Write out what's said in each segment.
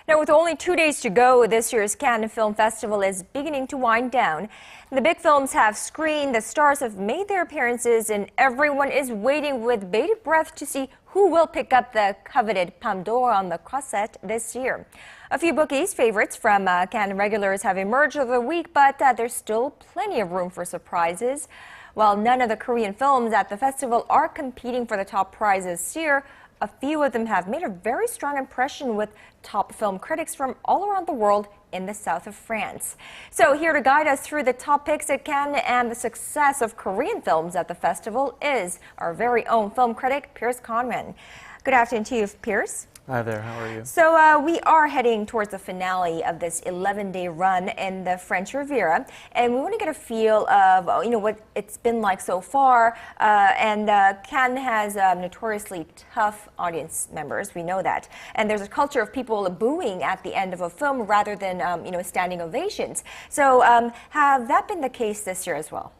Now, with only 2 days to go, this year's Cannes Film Festival is beginning to wind down. The big films have screened, the stars have made their appearances, and everyone is waiting with bated breath to see who will pick up the coveted Palme d'Or on the Croisette this year. A few bookies' favorites from Cannes regulars have emerged over the week, but there's still plenty of room for surprises. While none of the Korean films at the festival are competing for the top prize this year, a few of them have made a very strong impression with top film critics from all around the world in the south of France. So here to guide us through the top picks at Cannes and the success of Korean films at the festival is our very own film critic, Pierce Conran. Good afternoon to you, Pierce. Hi there, how are you? So we are heading towards the finale of this 11-day run in the French Riviera, and we want to get a feel of what it's been like so far. Cannes has notoriously tough audience members, we know that, and there's a culture of people booing at the end of a film rather than standing ovations. So have that been the case this year as well?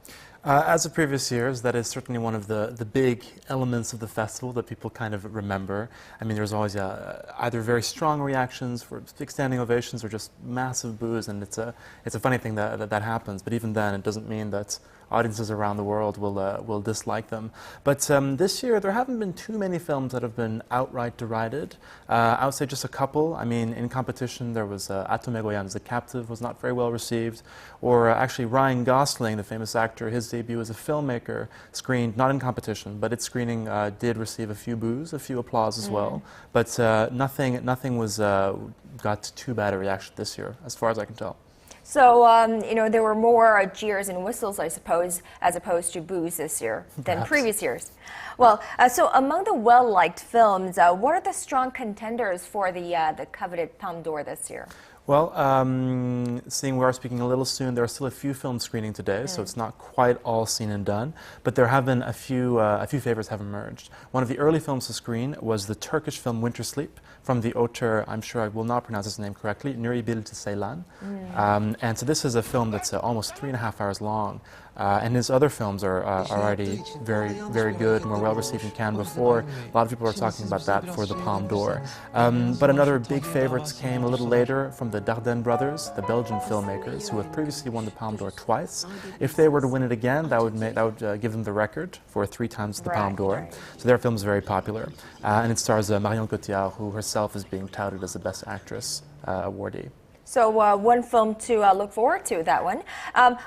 As of previous years, that is certainly one of the big elements of the festival that people kind of remember. I mean, there's always either very strong reactions for big standing ovations or just massive boos, and it's a funny thing that happens. But even then, it doesn't mean that audiences around the world will dislike them. But this year, there haven't been too many films that have been outright derided. I would say just a couple. I mean, in competition, there was Atome Goyan's The Captive was not very well received, or actually Ryan Gosling, the famous actor, his debut as a filmmaker, screened, not in competition, but its screening did receive a few boos, a few applause as well. But nothing was got too bad a reaction this year, as far as I can tell. So, there were more jeers and whistles, I suppose, as opposed to boos this year than previous years. Well, so among the well-liked films, what are the strong contenders for the coveted Palme d'Or this year? Well, seeing we are speaking a little soon, there are still a few films screening today, so it's not quite all seen and done. But there have been a few favorites have emerged. One of the early films to screen was the Turkish film Winter Sleep from the auteur, I'm sure I will not pronounce his name correctly, Nuri Ceylan. And so this is a film that's almost 3.5 hours long. And his other films are already very, very good and were well received in Cannes before. A lot of people are talking about that for the Palme d'Or. But another big favorites came a little later from the Dardenne brothers, the Belgian filmmakers, who have previously won the Palme d'Or twice. If they were to win it again, that would give them the record for 3 times the Palme d'Or. So their film is very popular. And it stars Marion Cotillard, who herself is being touted as the Best Actress awardee. So one film to look forward to, that one.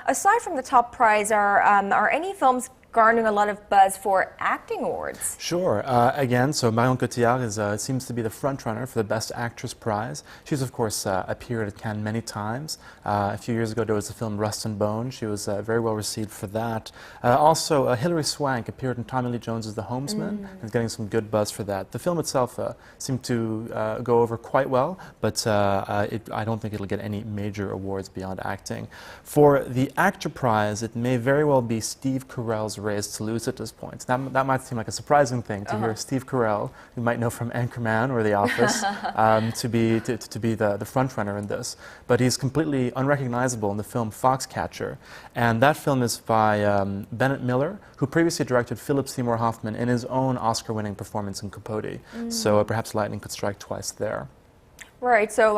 Aside from the top prize, are any films garnering a lot of buzz for acting awards? Sure. Again, so Marion Cotillard seems to be the frontrunner for the Best Actress prize. She's, of course, appeared at Cannes many times. A few years ago, there was the film Rust and Bone. She was very well received for that. Also, Hilary Swank appeared in Tommy Lee Jones's The Homesman and is getting some good buzz for that. The film itself seemed to go over quite well, but I don't think it'll get any major awards beyond acting. For the actor prize, it may very well be Steve Carell's race to lose at this point. That might seem like a surprising thing to hear Steve Carell, you might know from Anchorman or The Office, to be the front runner in this. But he's completely unrecognizable in the film Foxcatcher, and that film is by Bennett Miller, who previously directed Philip Seymour Hoffman in his own Oscar-winning performance in Capote. So perhaps lightning could strike twice there. Right, so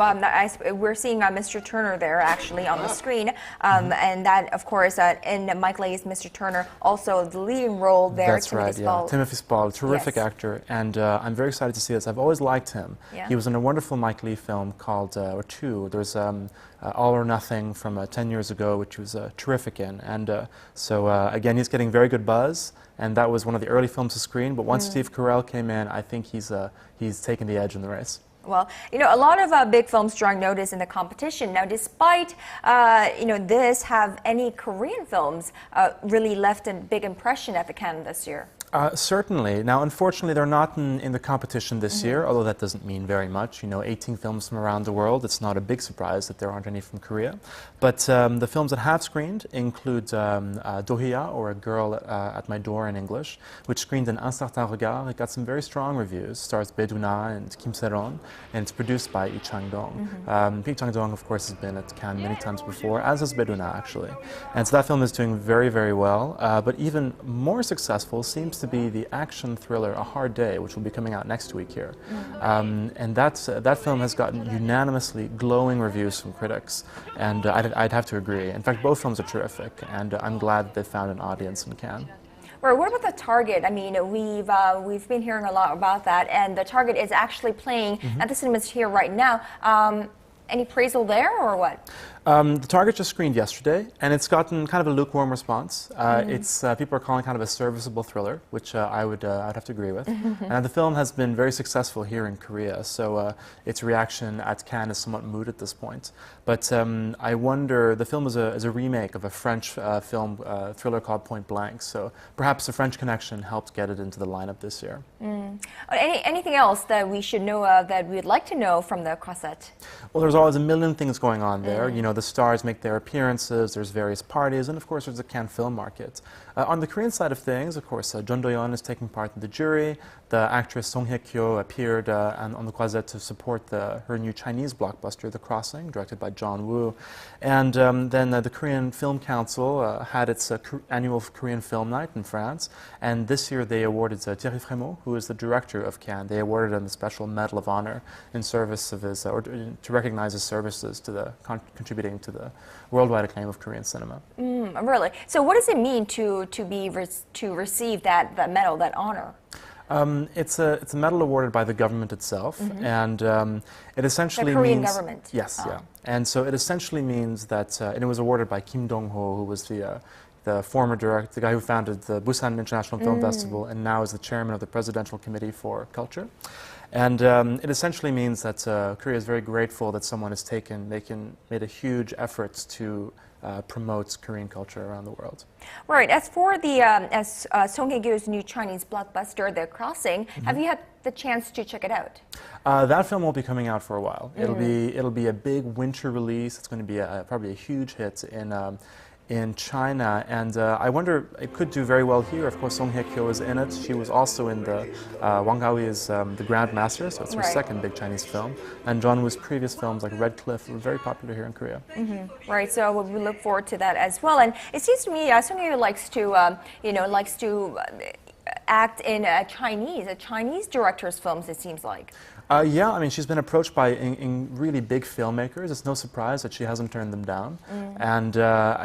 we're seeing Mr. Turner there actually on the screen, and that, of course, in Mike Leigh's Mr. Turner, also the leading role there. That's right, yeah. Timothy Spall, terrific actor, and I'm very excited to see this. I've always liked him. Yeah. He was in a wonderful Mike Leigh film called, or two, there's All or Nothing from 10 years ago, which was terrific in, and so again, he's getting very good buzz, and that was one of the early films to screen, but once Steve Carell came in, I think he's taken the edge in the race. Well, a lot of big films drawing notice in the competition. Now, despite, this, have any Korean films really left a big impression at the Cannes this year? Certainly. Now, unfortunately, they're not in the competition this year, although that doesn't mean very much. 18 films from around the world. It's not a big surprise that there aren't any from Korea. But the films that have screened include Dohia, or A Girl at My Door in English, which screened in Un Certain Regard. It got some very strong reviews. Stars Bae-doona and Kim Se-ron, and it's produced by Lee Chang-dong. Lee Chang-dong, of course, has been at Cannes many times before, as has Bae-doona, actually. And so that film is doing very, very well. But even more successful seems to to be the action thriller A Hard Day, which will be coming out next week here. And that film has gotten unanimously glowing reviews from critics, and I'd have to agree. In fact, both films are terrific, and I'm glad that they found an audience in Cannes. Right, what about the Target? I mean, we've been hearing a lot about that, and the Target is actually playing at the cinemas here right now. Any appraisal there, or what? The Target just screened yesterday, and it's gotten kind of a lukewarm response. It's people are calling it kind of a serviceable thriller, which I'd have to agree with. And the film has been very successful here in Korea, so its reaction at Cannes is somewhat moot at this point. But I wonder, the film is a remake of a French film thriller called Point Blank, so perhaps the French connection helped get it into the lineup this year. Anything else that we should know of that we'd like to know from the Croisette? Well, there's always a million things going on there. You know, the stars make their appearances, there's various parties, and of course there's the Cannes film market. On the Korean side of things, of course, Jun Do-yeon is taking part in the jury. The actress Song Hye-kyo appeared on the Croisette to support her new Chinese blockbuster, The Crossing, directed by John Woo. And then the Korean Film Council had its annual Korean Film Night in France, and this year they awarded Thierry Frémaux, who is the director of Cannes, they awarded him the Special Medal of Honor in service of his, or to recognize his services to contributing to the worldwide acclaim of Korean cinema. Really? So what does it mean to receive that medal, that honor? It's a medal awarded by the government itself, and it essentially the Korean means, government. Yes, yeah. And so it essentially means that, and it was awarded by Kim Dong-ho, who was the former director, the guy who founded the Busan International Film Festival, and now is the chairman of the Presidential Committee for Culture. And it essentially means that Korea is very grateful that someone has made a huge effort to promote Korean culture around the world. Right. As for the Song Hye-kyo's new Chinese blockbuster, The Crossing, have you had the chance to check it out? That film won't be coming out for a while. It'll be a big winter release. It's going to be probably a huge hit in China, and I wonder, it could do very well here. Of course, Song Hye-kyo is in it. She was also in Wang Gaoyi's The Grandmaster, so it's her second big Chinese film. And John Woo's previous films like Red Cliff were very popular here in Korea. Right, so we look forward to that as well. And it seems to me Song Hye-kyo likes to act in a Chinese director's films, it seems like. Yeah, I mean, she's been approached by really big filmmakers. It's no surprise that she hasn't turned them down. And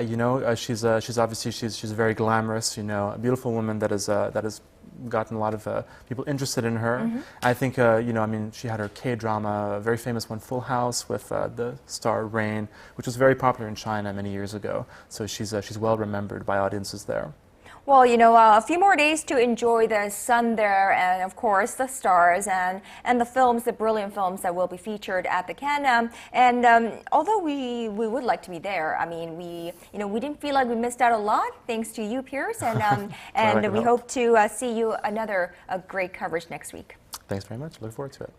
you know, she's obviously very glamorous. You know, a beautiful woman that has gotten a lot of people interested in her. I think you know, I mean, she had her K-drama, a very famous one, Full House, with the star Rain, which was very popular in China many years ago. So she's well remembered by audiences there. Well, you know, a few more days to enjoy the sun there, and of course the stars and the films, the brilliant films that will be featured at the Cannes. And although we would like to be there, I mean, we didn't feel like we missed out a lot thanks to you, Pierce, and and we hope to see you another great coverage next week. Thanks very much. Look forward to it.